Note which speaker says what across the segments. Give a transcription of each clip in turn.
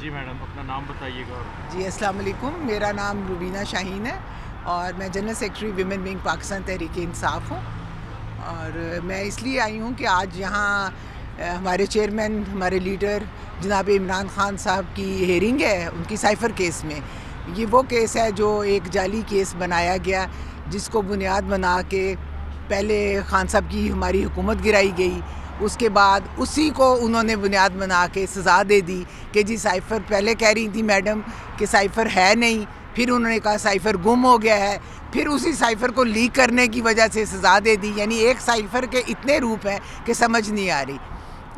Speaker 1: جی madam اپنا نام بتائیے گا.
Speaker 2: جی السلام علیکم، میرا نام روبینہ شاہین ہے اور میں general secretary women wing Pakistan Tehreek Insaf ہوں. اور میں اس لیے آئی ہوں کہ آج یہاں ہمارے چیئرمین، ہمارے لیڈر جناب عمران خان صاحب کی ہیئرنگ ہے ان کی سائفر کیس میں. یہ وہ کیس ہے جو ایک جعلی کیس بنایا گیا جس کو بنیاد بنا کے پہلے خان صاحب کی ہماری حکومت گرائی گئی، اس کے بعد اسی کو انہوں نے بنیاد بنا کے سزا دے دی کہ جی سائفر، پہلے کہہ رہی تھی میڈم کہ سائفر ہے نہیں، پھر انہوں نے کہا سائفر گم ہو گیا ہے، پھر اسی سائفر کو لیک کرنے کی وجہ سے سزا دے دی. یعنی ایک سائفر کے اتنے روپ ہیں کہ سمجھ نہیں آ رہی.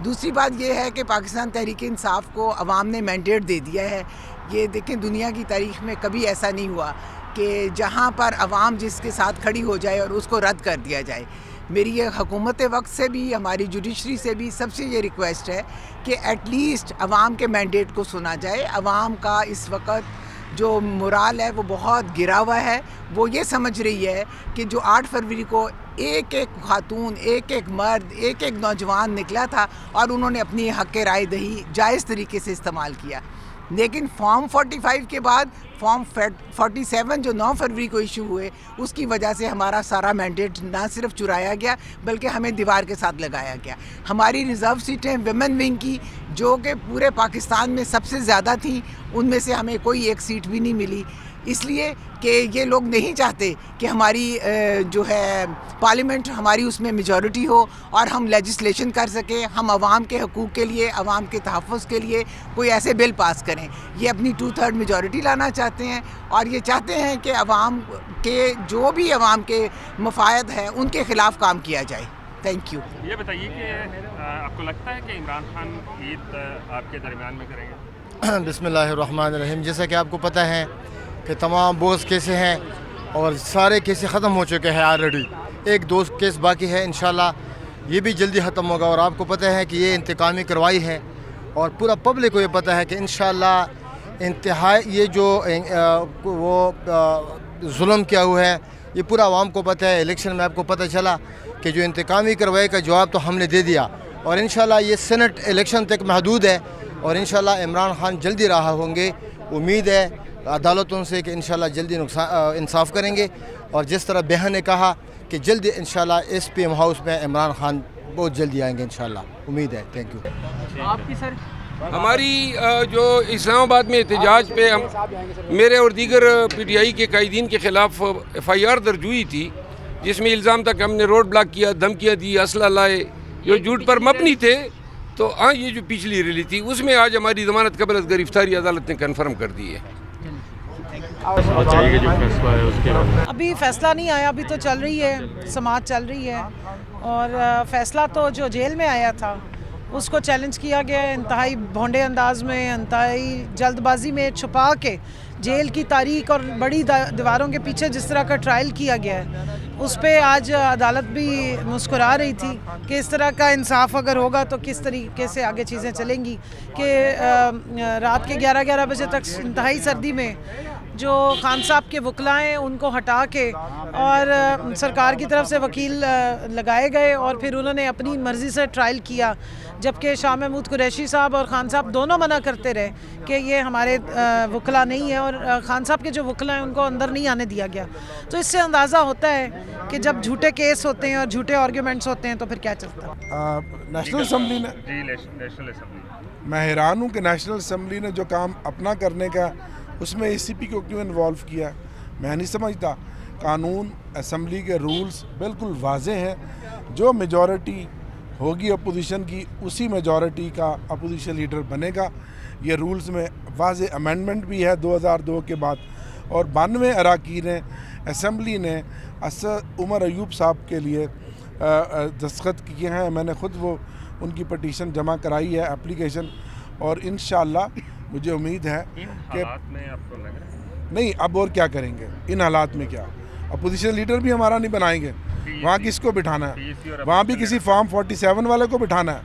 Speaker 2: دوسری بات یہ ہے کہ پاکستان تحریک انصاف کو عوام نے مینڈیٹ دے دیا ہے. یہ دیکھیں دنیا کی تاریخ میں کبھی ایسا نہیں ہوا کہ جہاں پر عوام جس کے ساتھ کھڑی ہو جائے اور اس کو رد کر دیا جائے. میری یہ حکومت وقت سے بھی، ہماری جوڈیشری سے بھی سب سے یہ ریکویسٹ ہے کہ ایٹ لیسٹ عوام کے مینڈیٹ کو سنا جائے. عوام کا اس وقت جو مورال ہے وہ بہت گرا ہوا ہے. وہ یہ سمجھ رہی ہے کہ جو 8 فروری کو ایک ایک خاتون، ایک ایک مرد، ایک ایک نوجوان نکلا تھا اور انہوں نے اپنی حق رائے دہی جائز طریقے سے استعمال کیا. لیکن فارم 45 کے بعد فارم 47 جو 9 فروری کو ایشو ہوئے، اس کی وجہ سے ہمارا سارا مینڈیٹ نہ صرف چرایا گیا بلکہ ہمیں دیوار کے ساتھ لگایا گیا. ہماری ریزرو سیٹیں ویمن ونگ کی جو کہ پورے پاکستان میں سب سے زیادہ تھیں، ان میں سے ہمیں کوئی ایک سیٹ بھی نہیں ملی، اس لیے کہ یہ لوگ نہیں چاہتے کہ ہماری جو ہے پارلیمنٹ، ہماری اس میں میجورٹی ہو اور ہم لیجسلیشن کر سکیں، ہم عوام کے حقوق کے لیے، عوام کے تحفظ کے لیے کوئی ایسے بل پاس کریں. یہ اپنی 2/3 میجورٹی لانا چاہتے ہیں اور یہ چاہتے ہیں کہ عوام کے جو بھی عوام کے مفاد ہیں ان کے خلاف کام کیا جائے. Thank you.
Speaker 1: یہ بتائیے کہ آپ کو لگتا ہے کہ عمران خان عید آپ کے درمیان میں کریں گے؟
Speaker 3: بسم اللہ الرحمن الرحیم. جیسا کہ آپ کو پتہ ہے کہ تمام بوز کیسے ہیں اور سارے کیسے ختم ہو چکے ہیں آلریڈی. ایک 2 کیس باقی ہے، انشاءاللہ یہ بھی جلدی ختم ہوگا. اور آپ کو پتہ ہے کہ یہ انتقامی کارروائی ہے اور پورا پبلک کو یہ پتہ ہے کہ انشاءاللہ انتہائی یہ جو وہ ظلم کیا ہوا ہے یہ پورا عوام کو پتہ ہے. الیکشن میں آپ کو پتہ چلا کہ جو انتقامی کارروائی کا جواب تو ہم نے دے دیا اور انشاءاللہ یہ سینٹ الیکشن تک محدود ہے اور انشاءاللہ عمران خان جلدی رہا ہوں گے. امید ہے عدالتوں سے کہ انشاءاللہ جلدی انصاف کریں گے. اور جس طرح بہن نے کہا کہ جلدی انشاءاللہ SPM ہاؤس میں عمران خان بہت جلدی آئیں گے انشاءاللہ. امید ہے. Thank you.
Speaker 4: آپ کی سر
Speaker 5: ہماری جو اسلام آباد میں احتجاج پہ میرے اور دیگر PTI کے قائدین کے خلاف FIR درج ہوئی تھی جس میں الزام تھا کہ ہم نے روڈ بلاک کیا، دھمکیاں دی، اسلحہ لائے، جو جھوٹ پر مبنی تھے. تو یہ جو پچھلی ریلی تھی اس میں آج ہماری ضمانت قبل از گرفتاری عدالت نے کنفرم کر دی ہے.
Speaker 1: بتائیے جو فیصلہ ہے اس کے بارے میں.
Speaker 4: ابھی فیصلہ نہیں آیا، ابھی تو چل رہی ہے، سماعت چل رہی ہے. اور فیصلہ تو جو جیل میں آیا تھا اس کو چیلنج کیا گیا ہے انتہائی بھونڈے انداز میں، انتہائی جلد بازی میں چھپا کے جیل کی تاریخ اور بڑی دیواروں کے پیچھے جس طرح کا ٹرائل کیا گیا ہے اس پہ آج عدالت بھی مسکرا رہی تھی کہ اس طرح کا انصاف اگر ہوگا تو کس طریقے سے آگے چیزیں چلیں گی. کہ رات کے 11 بجے تک انتہائی سردی میں جو خان صاحب کے وکلا ہیں ان کو ہٹا کے اور سرکار کی طرف سے وکیل لگائے گئے اور پھر انہوں نے اپنی مرضی سے ٹرائل کیا، جبکہ شاہ محمود قریشی صاحب اور خان صاحب دونوں منع کرتے رہے کہ یہ ہمارے وکلا نہیں ہے اور خان صاحب کے جو وکلا ہیں ان کو اندر نہیں آنے دیا گیا. تو اس سے اندازہ ہوتا ہے کہ جب جھوٹے کیس ہوتے ہیں اور جھوٹے آرگیومنٹس ہوتے ہیں تو پھر کیا چلتا ہے.
Speaker 6: نیشنل اسمبلی نے میں حیران ہوں کہ نیشنل اسمبلی نے جو کام اپنا کرنے کا اس میں ACP کو کیوں انوالو کیا. میں نہیں سمجھتا. قانون اسمبلی کے رولز بالکل واضح ہیں. جو میجورٹی ہوگی اپوزیشن کی اسی میجورٹی کا اپوزیشن لیڈر بنے گا. یہ رولز میں واضح امینڈمنٹ بھی ہے 2002 کے بعد. اور 92 اراکین اسمبلی نے عمر ایوب صاحب کے لیے دستخط کیے ہیں. میں نے خود وہ ان کی پٹیشن جمع کرائی ہے اپلیکیشن. اور انشاءاللہ مجھے امید ہے کہ نہیں اب اور کیا کریں گے ان حالات میں. کیا اپوزیشن لیڈر بھی ہمارا نہیں بنائیں گے؟ وہاں کس کو بٹھانا ہے؟ وہاں بھی کسی فارم 47 والے کو بٹھانا ہے.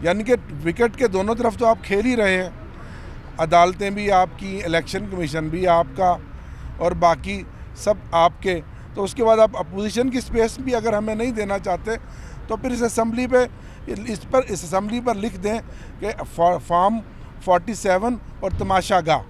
Speaker 6: یعنی کہ وکٹ کے دونوں طرف تو آپ کھیل ہی رہے ہیں. عدالتیں بھی آپ کی، الیکشن کمیشن بھی آپ کا اور باقی سب آپ کے. تو اس کے بعد آپ اپوزیشن کی سپیس بھی اگر ہمیں نہیں دینا چاہتے تو پھر اس اسمبلی پر لکھ دیں کہ فارم 47 اور تماشا گاہ.